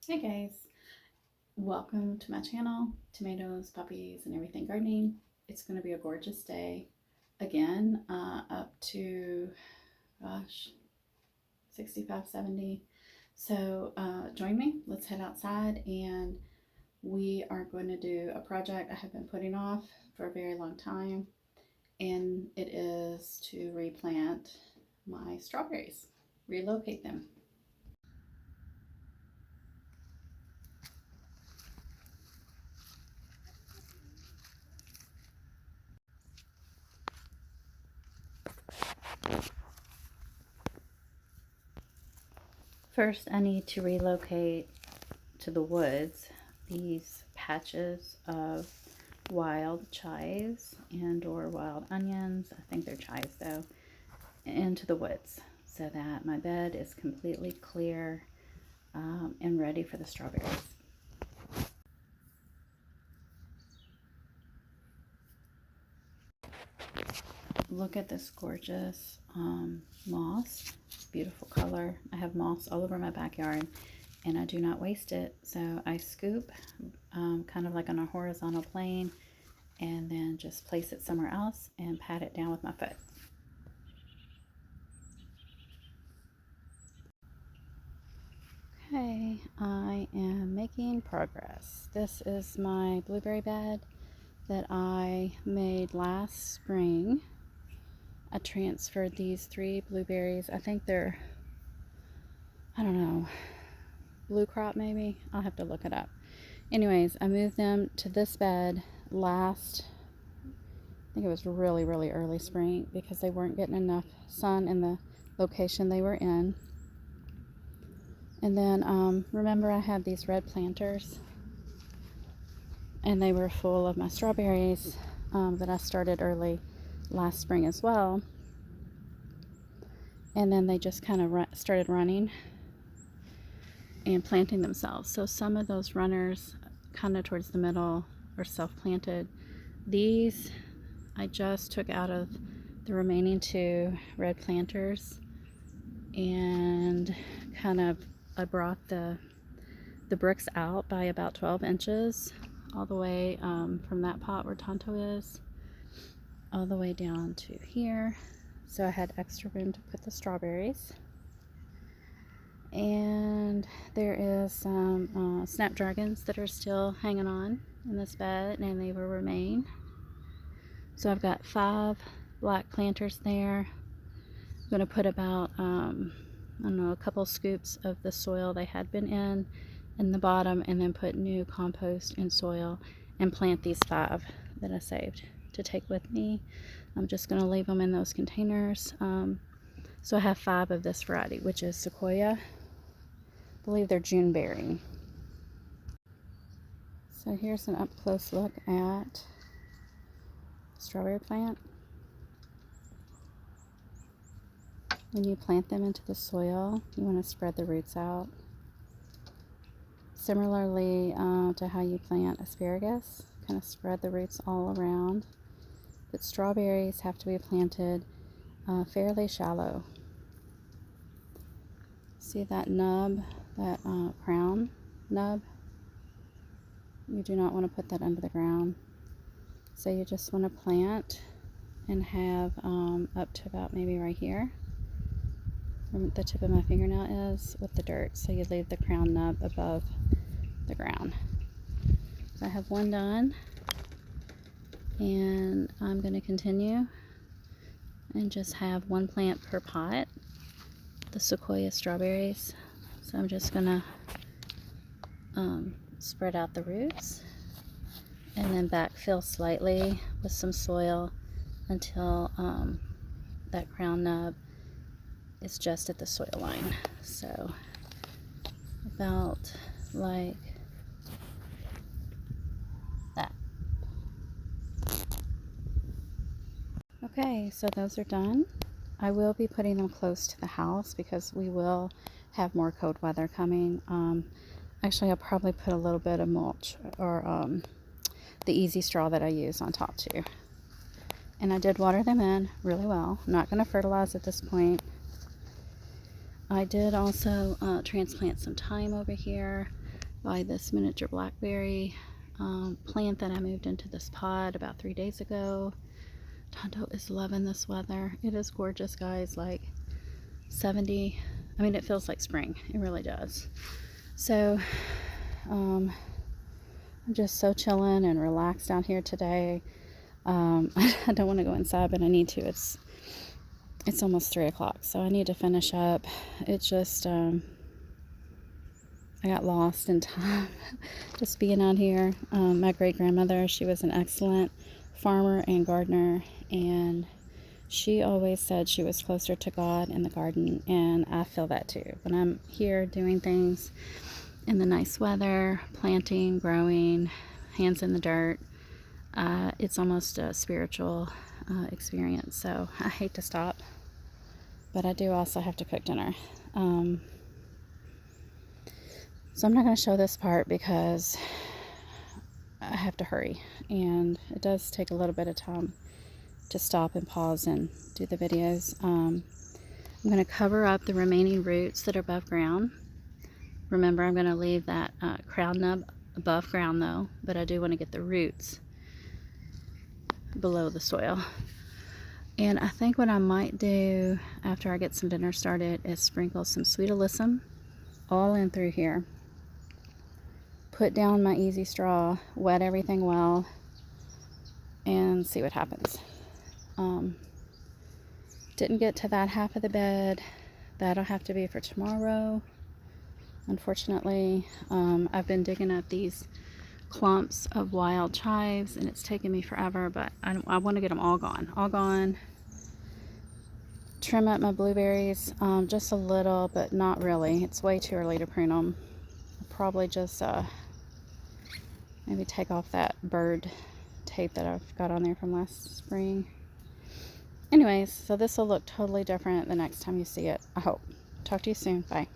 Hey guys, welcome to my channel, Tomatoes, Puppies, and Everything Gardening. It's going to be a gorgeous day again, up to, gosh, 65, 70. So join me, let's head outside and we are going to do a project I have been putting off for a very long time, and it is to replant my strawberries, relocate them. First, I need to relocate to the woods these patches of wild chives and or wild onions, I think they're chives though, into the woods so that my bed is completely clear and ready for the strawberries. Look at this gorgeous moss, beautiful color. I have moss all over my backyard and I do not waste it, so I scoop kind of like on a horizontal plane and then just place it somewhere else and pat it down with my foot. Okay, I am making progress. This is my blueberry bed that I made last spring. I transferred these 3 blueberries. I think they're, I don't know, blue crop maybe? I'll have to look it up. Anyways, I moved them to this bed last, I think it was really early spring, because they weren't getting enough sun in the location they were in. And then remember I had these red planters and they were full of my strawberries that I started early last spring as well. And then they just kind of started running and planting themselves. So some of those runners kind of towards the middle are self-planted. These I just took out of the remaining 2 red planters and kind of I brought the bricks out by about 12 inches all the way from that pot where Tonto is all the way down to here, so I had extra room to put the strawberries. And there is some snapdragons that are still hanging on in this bed, and they will remain. So I've got 5 black planters there. I'm going to put about I don't know, a couple scoops of the soil they had been in the bottom, and then put new compost and soil and plant these 5 that I saved to take with me. I'm just going to leave them in those containers. So I have 5 of this variety, which is sequoia. I believe they're June bearing. So here's an up close look at strawberry plant. When you plant them into the soil, you want to spread the roots out. Similarly to how you plant asparagus, kind of spread the roots all around. But strawberries have to be planted fairly shallow. See that nub, that crown nub? You do not want to put that under the ground. So you just want to plant and have up to about maybe right here, where the tip of my fingernail is, with the dirt. So you leave the crown nub above the ground. So I have 1 done, and I'm going to continue and just have 1 plant per pot, the sequoia strawberries. So I'm just going to spread out the roots and then backfill slightly with some soil until that crown nub is just at the soil line. So about like that. Okay, so those are done. I will be putting them close to the house because we will have more cold weather coming. Actually, I'll probably put a little bit of mulch or the easy straw that I use on top too. And I did water them in really well. I'm not going to fertilize at this point. I did also transplant some thyme over here. by this miniature blackberry plant that I moved into this pod about 3 days ago. Tonto is loving this weather. It is gorgeous, guys. Like 70. I mean, it feels like spring. It really does. So I'm just so chilling and relaxed down here today. I don't want to go inside, but I need to. It's almost 3 o'clock, so I need to finish up. It's just I got lost in time just being out here. My great-grandmother, she was an excellent farmer and gardener, and she always said she was closer to God in the garden, and I feel that too. When I'm here doing things in the nice weather, planting, growing, hands in the dirt, it's almost a spiritual experience. So I hate to stop, but I do also have to cook dinner. So I'm not going to show this part because I have to hurry, and it does take a little bit of time to stop and pause and do the videos. I'm going to cover up the remaining roots that are above ground. Remember, I'm going to leave that crown nub above ground though, but I do want to get the roots below the soil. And I think what I might do after I get some dinner started is sprinkle some sweet alyssum all in through here. Put down my easy straw, wet everything well, and see what happens. Didn't get to that half of the bed. That'll have to be for tomorrow. Unfortunately, I've been digging up these clumps of wild chives, and it's taken me forever, but I want to get them all gone. Trim up my blueberries just a little, but not really. It's way too early to prune them. I'll probably just maybe take off that bird tape that I've got on there from last spring. Anyways, so this will look totally different the next time you see it, I hope. Talk to you soon. Bye.